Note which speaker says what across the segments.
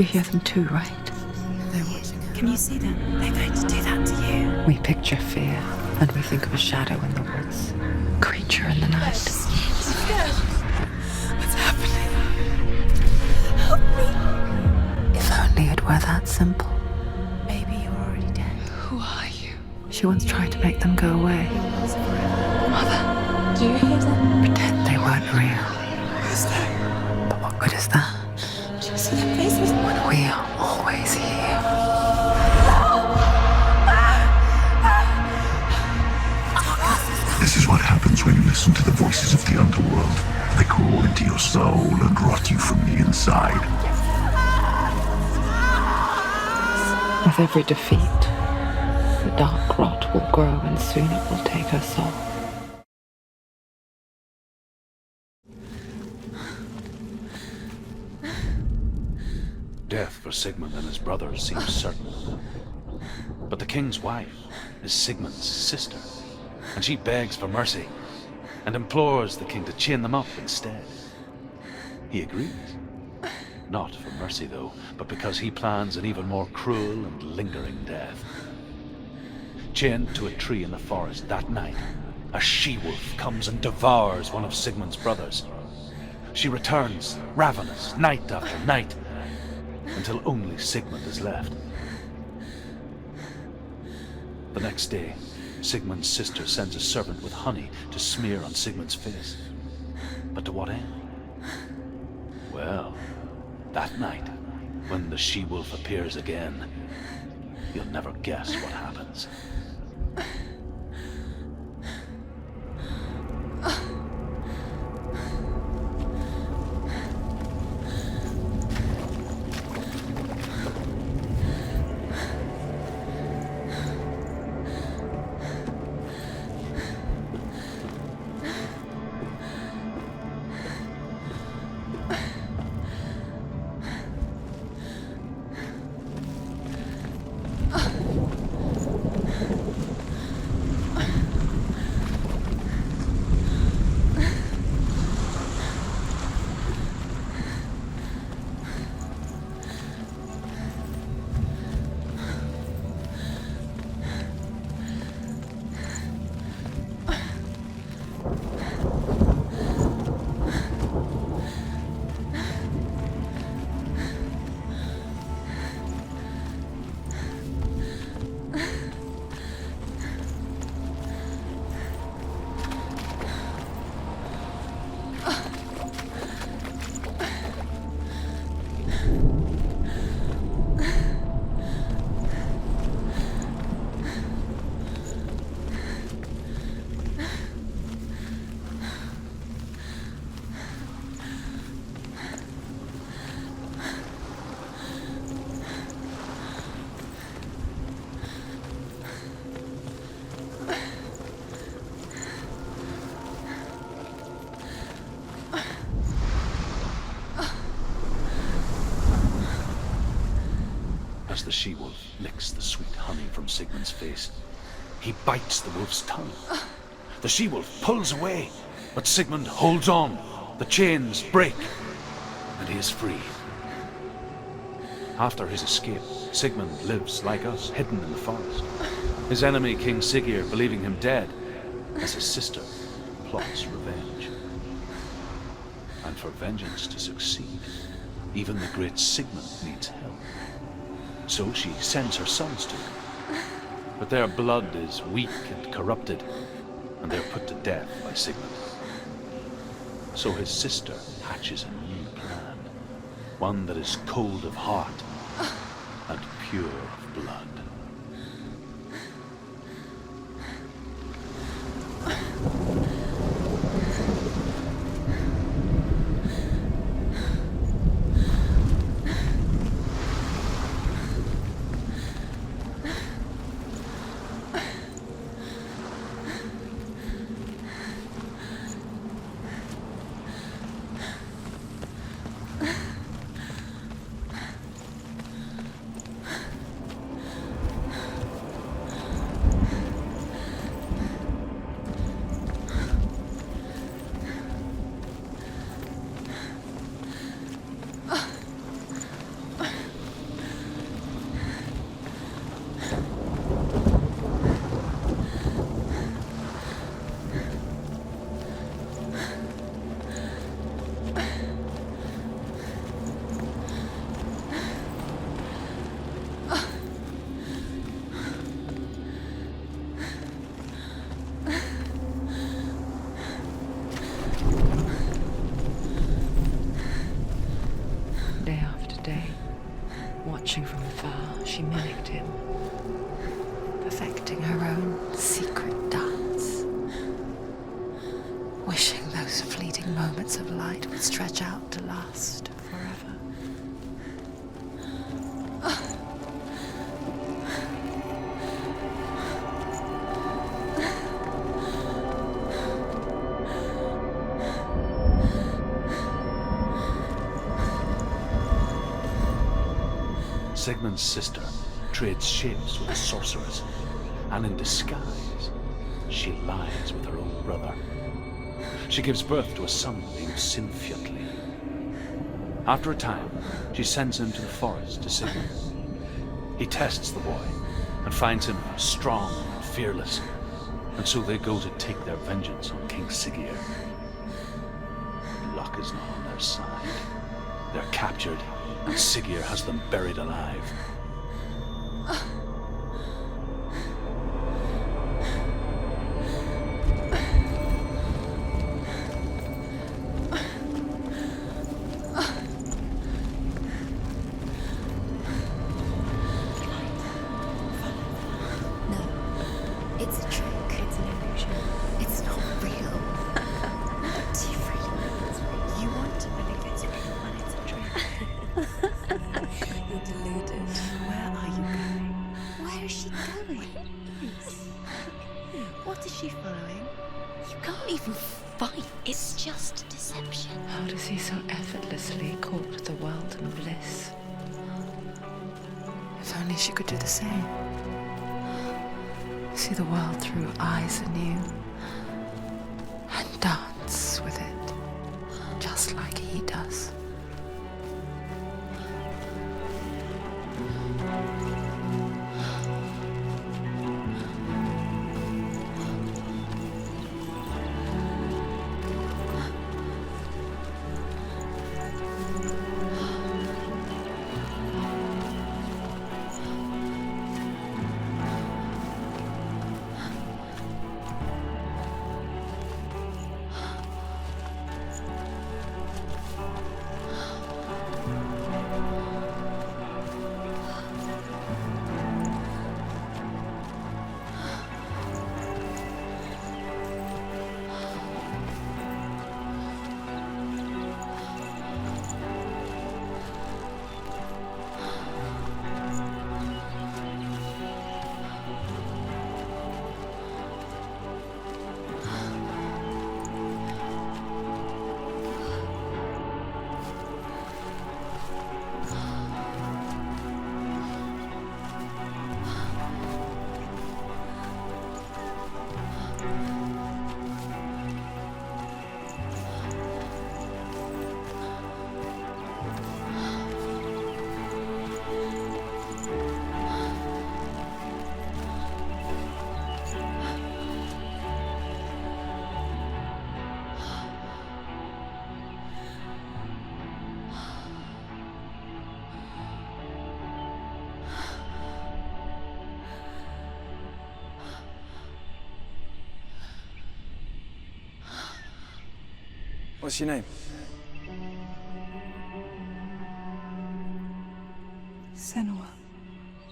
Speaker 1: You hear them too, right?
Speaker 2: They're watching. Can you see them? They're going to do that to you.
Speaker 1: We picture fear, and we think of a shadow in the woods, creature in the night.
Speaker 2: She's dead. What's happening? Help me.
Speaker 1: If only it were that simple.
Speaker 2: Maybe you're already dead.
Speaker 1: Who are you? She once tried to make them go away.
Speaker 2: Mother, do you hear them?
Speaker 1: Pretend they weren't real.
Speaker 2: Who's there?
Speaker 1: But what good is that?
Speaker 2: Do you see their faces?
Speaker 1: When we are always here.
Speaker 3: This is what happens when you listen to the voices of the underworld. They crawl into your soul and rot you from the inside.
Speaker 1: With every defeat, the dark rot will grow and soon it will take her soul.
Speaker 4: Death for Sigmund and his brothers seems certain. But the king's wife is Sigmund's sister, and she begs for mercy and implores the king to chain them up instead. He agrees. Not for mercy, though, but because he plans an even more cruel and lingering death. Chained to a tree in the forest that night, a she-wolf comes and devours one of Sigmund's brothers. She returns, ravenous, night after night, until only Sigmund is left. The next day, Sigmund's sister sends a servant with honey to smear on Sigmund's face. But to what end? Well, that night, when the she-wolf appears again, you'll never guess what happens. As the she-wolf licks the sweet honey from Sigmund's face, he bites the wolf's tongue. The she-wolf pulls away, but Sigmund holds on. The chains break, and he is free. After his escape, Sigmund lives like us, hidden in the forest. His enemy, King Siggeir, believing him dead, as his sister plots revenge. And for vengeance to succeed, even the great Sigmund needs help. So she sends her sons to him. But their blood is weak and corrupted, and they're put to death by Sigmund. So his sister hatches a new plan, one that is cold of heart and pure of blood.
Speaker 1: Day after day, watching from afar, she mimicked him, perfecting her own secret dance, wishing those fleeting moments of light would stretch out to last forever.
Speaker 4: Sigmund's sister trades shapes with a sorceress, and in disguise, she lies with her own brother. She gives birth to a son named Sinfjotli. After a time, she sends him to the forest to Sigmund. He tests the boy and finds him strong and fearless, and so they go to take their vengeance on King Siggeir. Luck is not on their side. They're captured, and Siggeir has them buried alive.
Speaker 2: No, it's a trick. It's an illusion. It's not real. Do you really think it's real? You want to believe it's real when it's a trick. You're deluded. Where are you going? Where is she going? What is she following? You can't even fight. It's just deception.
Speaker 1: How does he so effortlessly court the world and bliss? If only she could do the same. See the world through eyes anew and dance with it, just like he does.
Speaker 5: What's your name?
Speaker 6: Senua.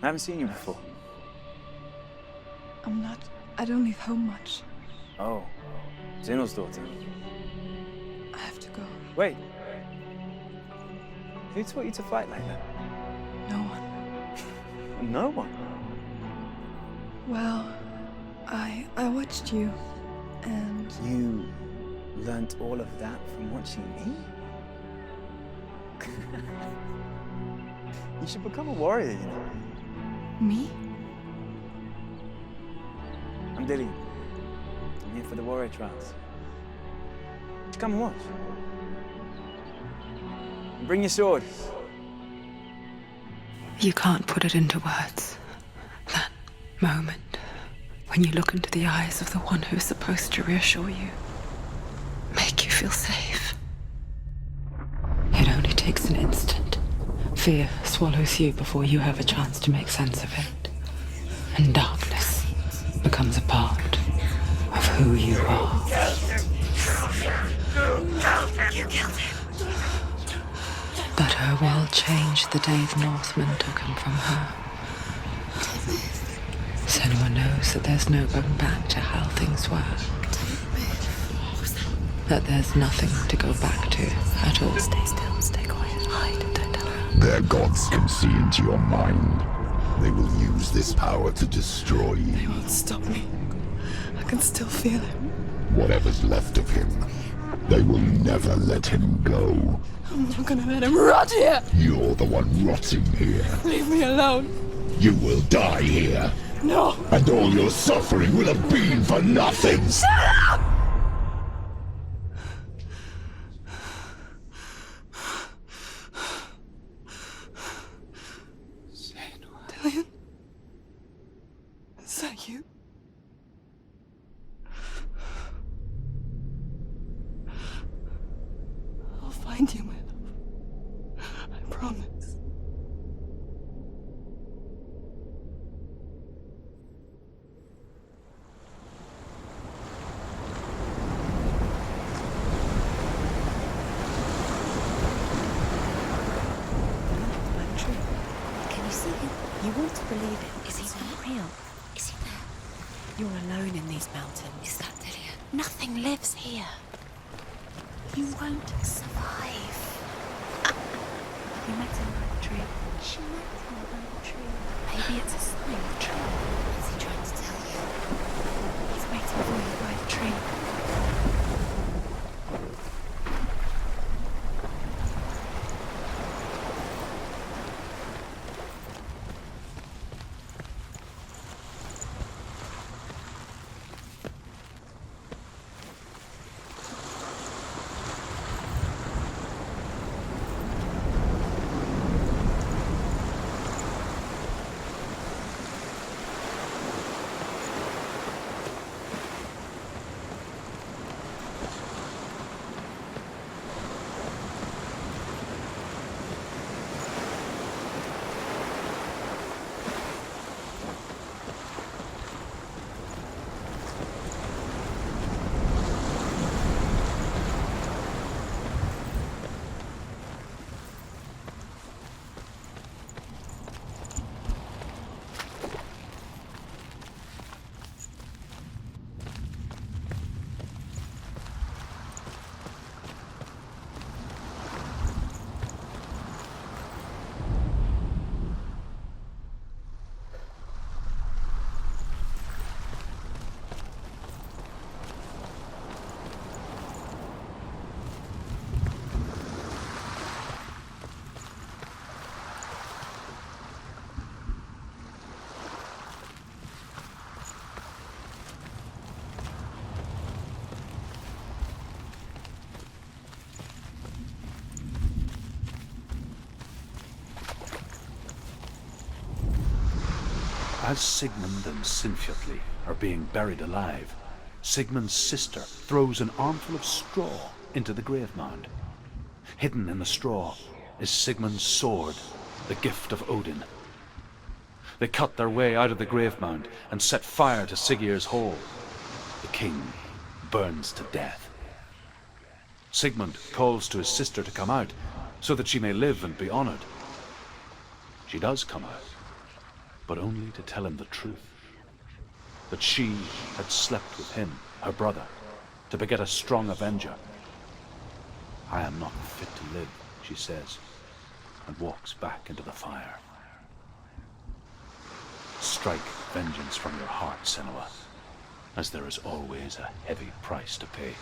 Speaker 5: I haven't seen you before.
Speaker 6: I don't leave home much.
Speaker 5: Oh, Zeno's daughter.
Speaker 6: I have to go.
Speaker 5: Wait. Who taught you to fight like that?
Speaker 6: No one.
Speaker 5: No one?
Speaker 6: Well, I watched you, and
Speaker 5: You learnt all of that from watching me? You should become a warrior, you know.
Speaker 6: me?
Speaker 5: I'm Dilly. I'm here for the warrior trials. Just come and watch. And bring your sword.
Speaker 1: You can't put it into words. That moment when you look into the eyes of the one who's supposed to reassure you, make you feel safe. an instant. Fear swallows you before you have a chance to make sense of it. And darkness becomes a part of who you are.
Speaker 2: You killed him.
Speaker 1: But her world changed the day the Northmen took him from her. Senua knows that there's no going back to how things were. That there's nothing to go back to at all.
Speaker 2: Stay still, stay quiet, hide, don't tell her.
Speaker 3: Their gods can see into your mind. They will use this power to destroy you.
Speaker 6: They won't stop me. I can still feel him.
Speaker 3: Whatever's left of him, they will never let him go.
Speaker 6: I'm not gonna let him rot here!
Speaker 3: You're the one rotting here.
Speaker 6: Leave me alone!
Speaker 3: You will die here.
Speaker 6: No!
Speaker 3: And all your suffering will have been for nothing.
Speaker 6: Shut up! Dillian? Is that you? I'll find you, my love. I promise.
Speaker 2: Can you see him? You want to believe it. Is he not real? Is he there? You're alone in these mountains. Is that Dillian? Nothing lives here. You won't survive. You met him by the tree. She met him by the tree. Maybe it's a sign of the tree. What's he trying to tell you? He's waiting for you by the tree.
Speaker 4: As Sigmund and Sinfjotli are being buried alive, Sigmund's sister throws an armful of straw into the grave mound. Hidden in the straw is Sigmund's sword, the gift of Odin. They cut their way out of the grave mound and set fire to Siggeir's hole. The king burns to death. Sigmund calls to his sister to come out so that she may live and be honored. She does come out, but only to tell him the truth. That she had slept with him, her brother, to beget a strong avenger. I am not fit to live, she says, and walks back into the fire. Strike vengeance from your heart, Senua, as there is always a heavy price to pay.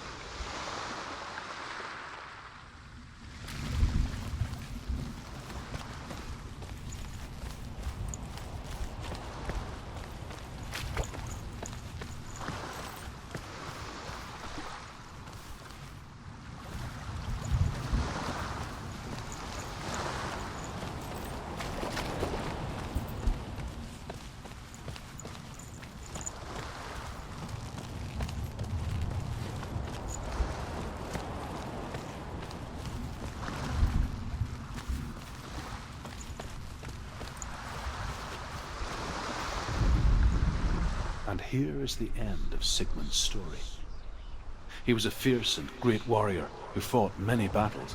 Speaker 4: And here is the end of Sigmund's story. He was a fierce and great warrior who fought many battles.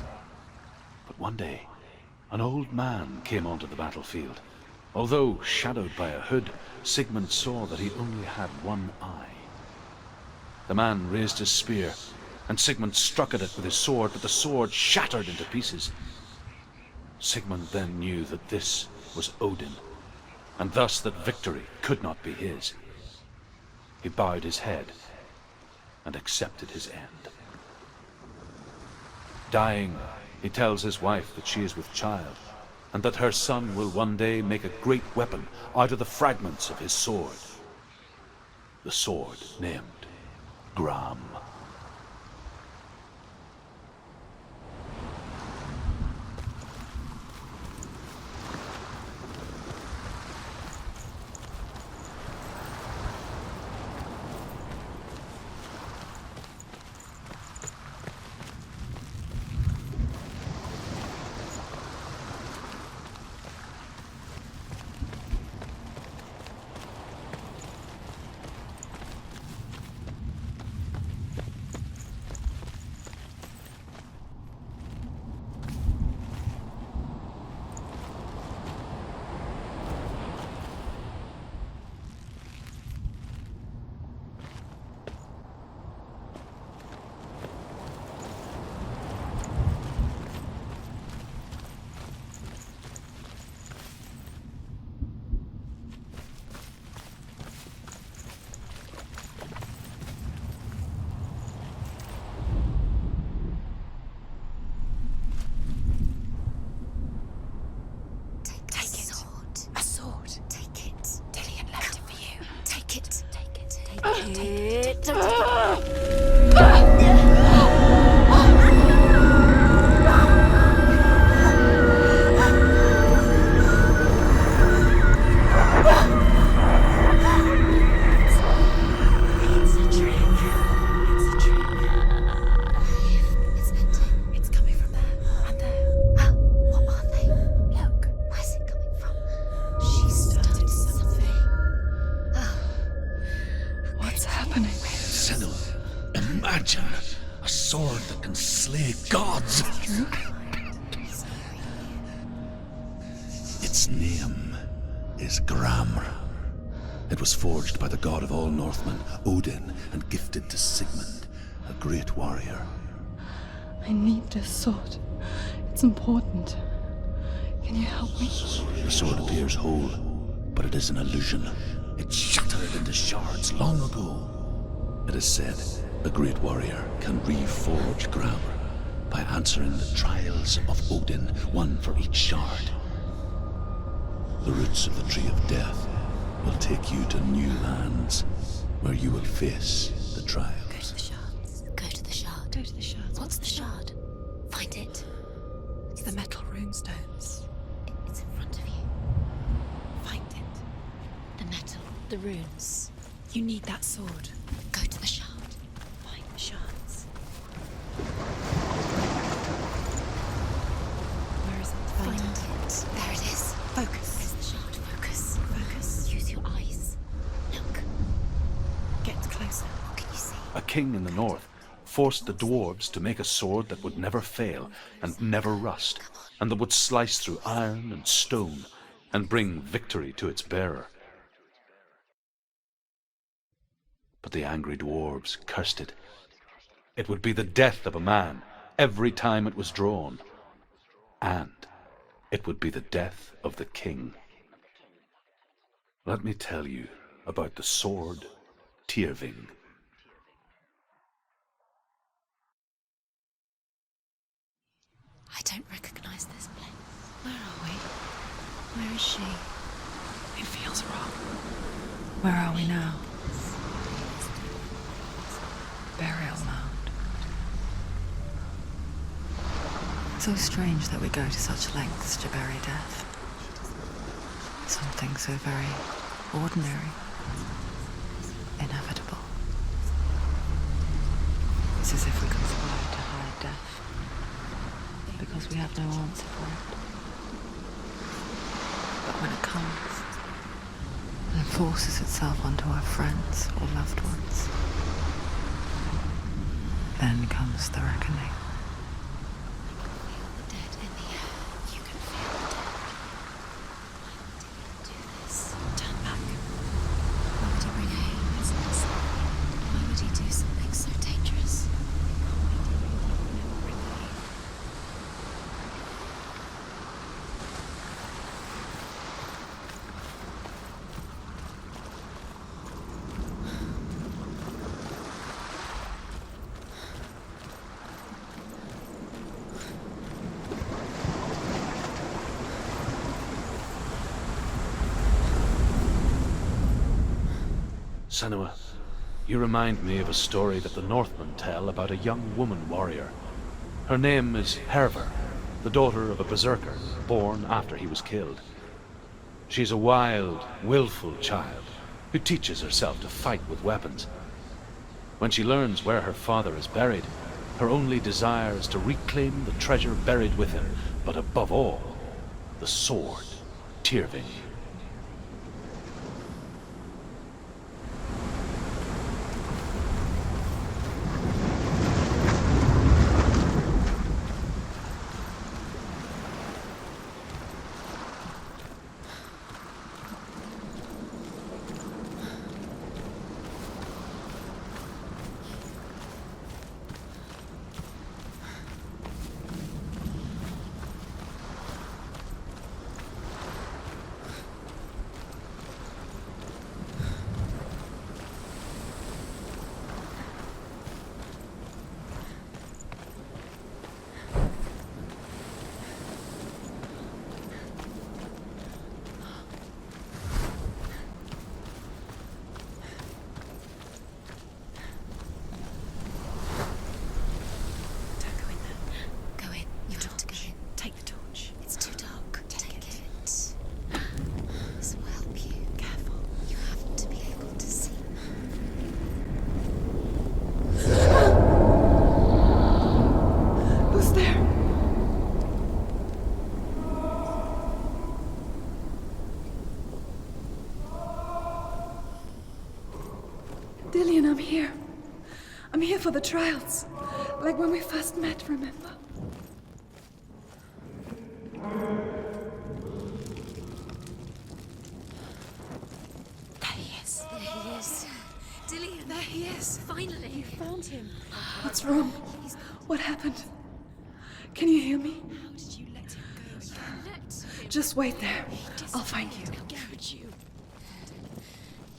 Speaker 4: But one day, an old man came onto the battlefield. Although shadowed by a hood, Sigmund saw that he only had one eye. The man raised his spear, and Sigmund struck at it with his sword, but the sword shattered into pieces. Sigmund then knew that this was Odin, and thus that victory could not be his. He bowed his head and accepted his end. Dying, he tells his wife that she is with child, and that her son will one day make a great weapon out of the fragments of his sword. The sword named Gram.
Speaker 3: Imagine a sword that can slay gods. Its name is Gram. It was forged by the god of all Northmen, Odin, and gifted to Sigmund, a great warrior.
Speaker 6: I need this sword. It's important. Can you help me?
Speaker 3: The sword appears whole, but it is an illusion. It shattered into shards long ago. It is said a great warrior can reforge Gram by answering the trials of Odin, one for each shard. The roots of the tree of death will take you to new lands where you will face the trials.
Speaker 2: Go to the shards. Go to the shard.
Speaker 6: Go to the shards.
Speaker 2: What's the shard? Find it.
Speaker 6: It's the metal runestones.
Speaker 2: It's in front of you.
Speaker 6: Find it.
Speaker 2: The metal. The runes.
Speaker 6: You need that sword.
Speaker 2: Go to the shard.
Speaker 6: Find the shards. Where is it?
Speaker 2: Find it. There it is.
Speaker 6: Focus.
Speaker 2: There's the shard. Focus.
Speaker 6: Focus.
Speaker 2: Use your eyes. Look.
Speaker 6: Get closer.
Speaker 2: What can you see?
Speaker 4: A king in the north forced the dwarves to make a sword that would never fail and never rust, and that would slice through iron and stone and bring victory to its bearer. But the angry dwarves cursed it. It would be the death of a man every time it was drawn, and it would be the death of the king. Let me tell you about the sword Tyrving.
Speaker 2: I don't recognize this place.
Speaker 6: Where are we?
Speaker 2: Where is she?
Speaker 6: It feels wrong. Where are we now? Burial mound. So strange that we go to such lengths to bury death. Something so very ordinary, inevitable. It's as if we conspire to hide death because we have no answer for it. But when it comes, and
Speaker 1: forces itself onto our friends or loved ones. Then comes the reckoning.
Speaker 2: The dead in the air. You can feel the dead. Why would he do this? Turn back. Why would he bring pain? It's insane. Why would he do something so dangerous?
Speaker 4: Senua, you remind me of a story that the Northmen tell about a young woman warrior. Her name is Hervor, the daughter of a berserker, born after he was killed. She's a wild, willful child who teaches herself to fight with weapons. When she learns where her father is buried, her only desire is to reclaim the treasure buried with him, but above all, the sword, Tyrving.
Speaker 6: Dillian, I'm here. I'm here for the trials. Like when we first met, remember?
Speaker 2: There he is. There he is. Dillian. There he is. Finally.
Speaker 6: You found him. What's wrong? What happened? Can you hear me?
Speaker 2: How did you let him go? You let him.
Speaker 6: Just wait there. I'll find you.
Speaker 2: How could you?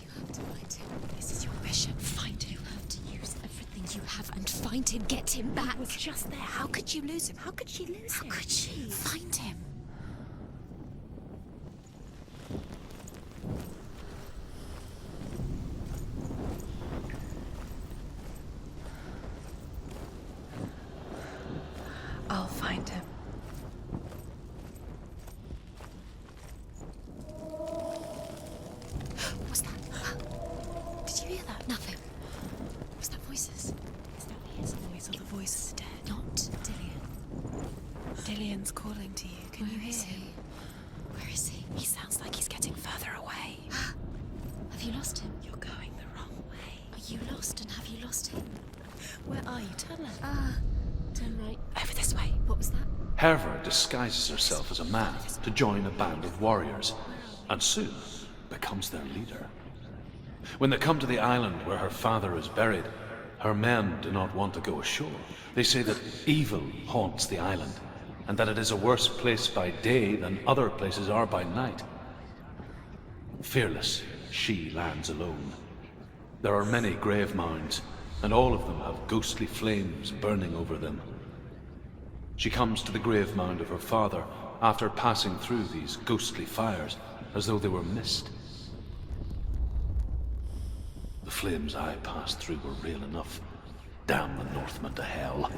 Speaker 2: You have to find him. This is your mission. Find him. You have to use everything you have and find him. Get him back. He was just there. How could you lose him? How could she lose him? How could she? Find him.
Speaker 6: I'll find him.
Speaker 2: What was that? Did you hear that? Nothing. Was that voices? Is that his voice or the voice of the dead? Not Dillian.
Speaker 6: Dillian's calling to you. Can you hear him?
Speaker 2: Where is he?
Speaker 6: He sounds like he's getting further away.
Speaker 2: Have you lost him?
Speaker 6: You're going the wrong way.
Speaker 2: Are you lost and have you lost him?
Speaker 6: Where are you? Turn left.
Speaker 2: Turn right.
Speaker 6: Over this way.
Speaker 2: What was that?
Speaker 4: Hervor disguises herself as a man to join a band of warriors, and soon becomes their leader. When they come to the island where her father is buried, her men do not want to go ashore. They say that evil haunts the island, and that it is a worse place by day than other places are by night. Fearless, she lands alone. There are many grave mounds, and all of them have ghostly flames burning over them. She comes to the grave mound of her father after passing through these ghostly fires as though they were mist. The flames I passed through were real enough. Damn the Northmen to hell.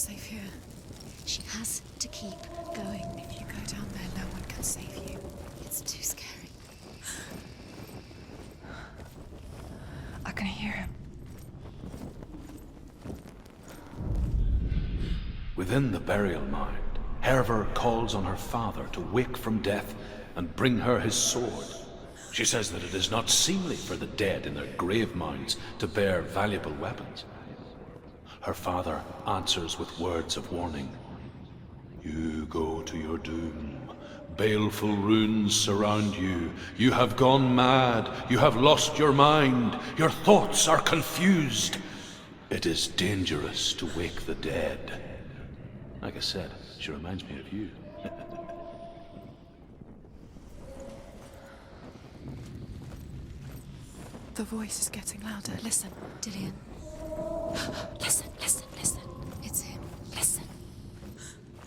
Speaker 6: safe here.
Speaker 2: She has to keep going.
Speaker 6: If you go down there, no one can save you.
Speaker 2: It's too scary.
Speaker 6: I can hear him.
Speaker 4: Within the burial mound, Herver calls on her father to wake from death and bring her his sword. She says that it is not seemly for the dead in their grave mounds to bear valuable weapons. Her father answers with words of warning. You go to your doom. Baleful runes surround you. You have gone mad. You have lost your mind. Your thoughts are confused. It is dangerous to wake the dead. Like I said, she reminds me of you.
Speaker 6: The voice is getting louder. Listen.
Speaker 2: Dillian.
Speaker 6: Listen, listen, listen.
Speaker 2: It's him.
Speaker 6: Listen.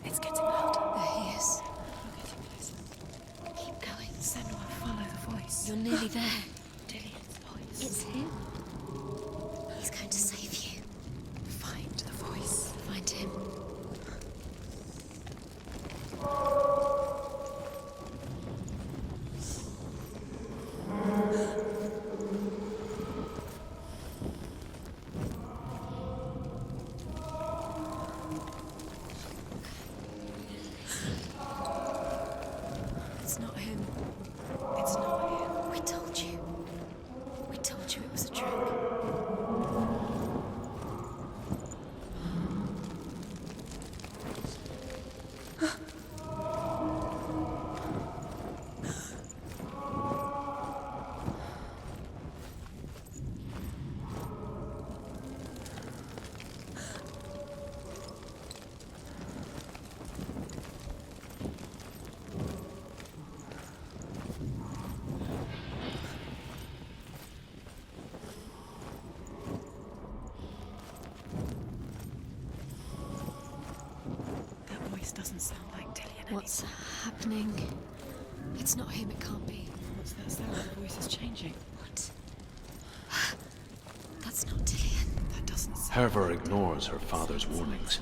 Speaker 6: It's getting louder.
Speaker 2: There he is.
Speaker 6: You're getting closer.
Speaker 2: Keep going.
Speaker 6: Senua, follow the voice.
Speaker 2: You're nearly there.
Speaker 6: Dillian's voice.
Speaker 2: It's him. He's going to save you.
Speaker 6: Find the voice.
Speaker 2: Find him. It's not him.
Speaker 6: It's not him.
Speaker 2: We told you. We told you it was a trick.
Speaker 6: That voice doesn't sound like Dillian
Speaker 2: What's
Speaker 6: anymore.
Speaker 2: happening? It's not him, it can't be.
Speaker 6: What's that sound? The voice is changing.
Speaker 2: What? That's not Dillian.
Speaker 6: That doesn't sound...
Speaker 4: Herver ignores her father's warnings.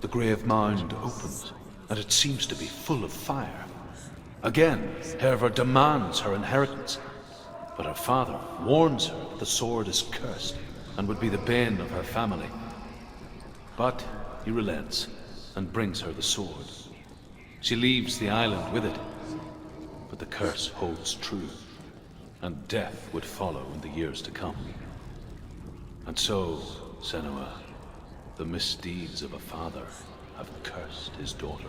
Speaker 4: The grave mound opens, and it seems to be full of fire. Again, Herver demands her inheritance, but her father warns her that the sword is cursed and would be the bane of her family. But he relents and brings her the sword. She leaves the island with it, but the curse holds true, and death would follow in the years to come. And so, Senua, the misdeeds of a father have cursed his daughter.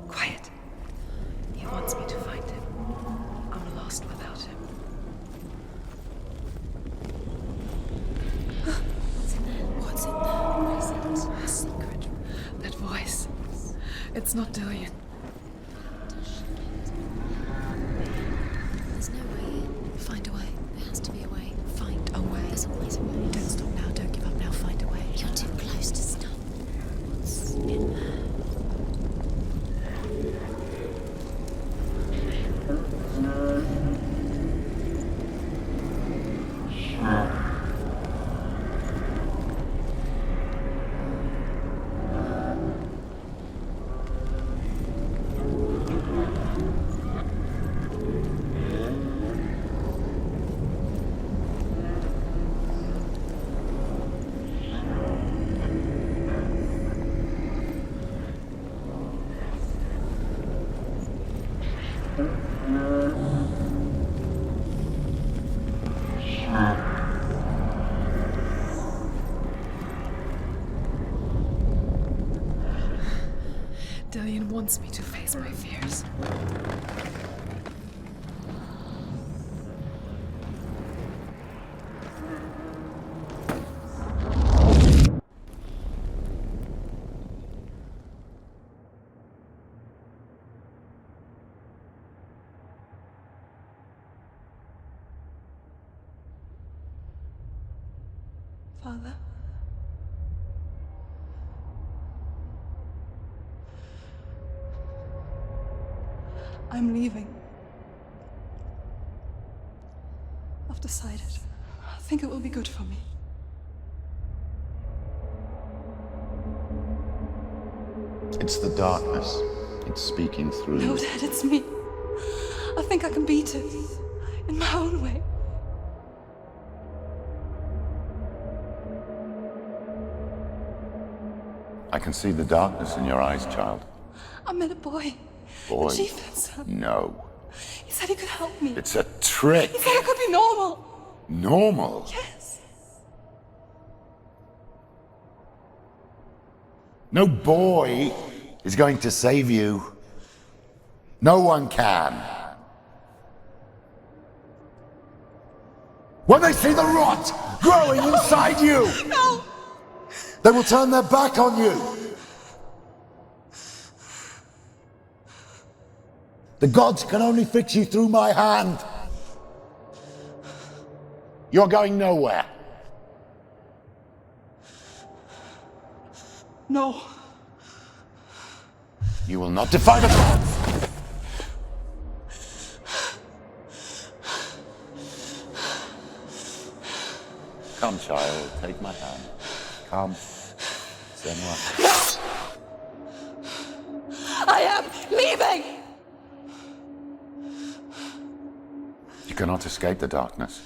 Speaker 6: Quiet. He wants me to find him. I'm lost without him.
Speaker 2: What's in there?
Speaker 6: What's in there?
Speaker 2: What is it?
Speaker 6: A secret. That voice. It's not Dillian.
Speaker 2: There's no way in.
Speaker 6: Find a way.
Speaker 2: There has to be a way.
Speaker 6: Find a way.
Speaker 2: There's always a way.
Speaker 6: Don't stop now. Don't give up now. Find a way.
Speaker 2: You're too close to stop. What's in there?
Speaker 6: wants me to face my fears. Father? I'm leaving. I've decided. I think it will be good for me.
Speaker 3: It's the darkness. It's speaking through
Speaker 6: No,
Speaker 3: you.
Speaker 6: Dad, it's me. I think I can beat it. In my own way.
Speaker 3: I can see the darkness in your eyes, child.
Speaker 6: I met a boy.
Speaker 3: Boy.
Speaker 6: The chief had some.
Speaker 3: No.
Speaker 6: He said he could help me.
Speaker 3: It's a trick.
Speaker 6: He said I could be normal.
Speaker 3: Normal.
Speaker 6: Yes.
Speaker 3: No boy is going to save you. No one can. When they see the rot growing inside you,
Speaker 6: No!
Speaker 3: they will turn their back on you. The gods can only fix you through my hand. You're going nowhere.
Speaker 6: No.
Speaker 3: You will not defy the gods. Come, child, take my hand. Come. Senua.
Speaker 6: I am leaving!
Speaker 3: You cannot escape the darkness.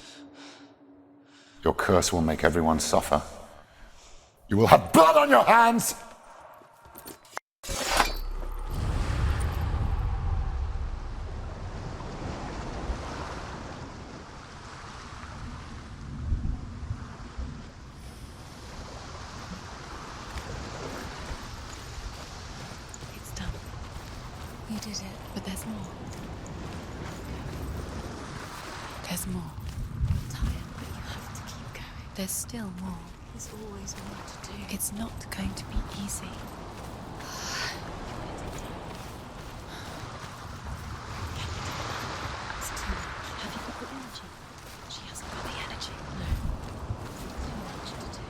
Speaker 3: Your curse will make everyone suffer. You will have blood on your hands!
Speaker 2: It's done. You did it, but there's more. There's more. You're tired, but you have to keep going. There's still more. There's always more to do. It's not going to be easy. It's too much. Have you got the energy? She hasn't got the energy. No. Too much to do.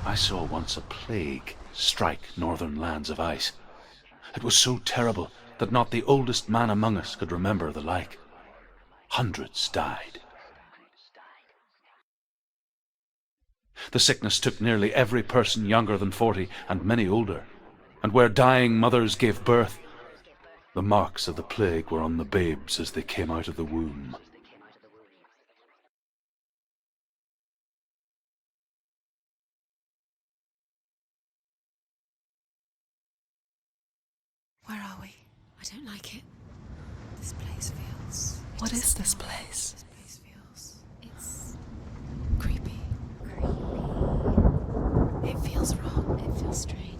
Speaker 4: I saw once a plague strike northern lands of ice. It was so terrible that not the oldest man among us could remember the like. Hundreds died. The sickness took nearly every person younger than 40 and many older, and where dying mothers gave birth, the marks of the plague were on the babes as they came out of the womb.
Speaker 2: Where are we? I don't like it. This place feels...
Speaker 6: What is this place?
Speaker 2: This place feels... It's... creepy. It feels wrong. It feels strange.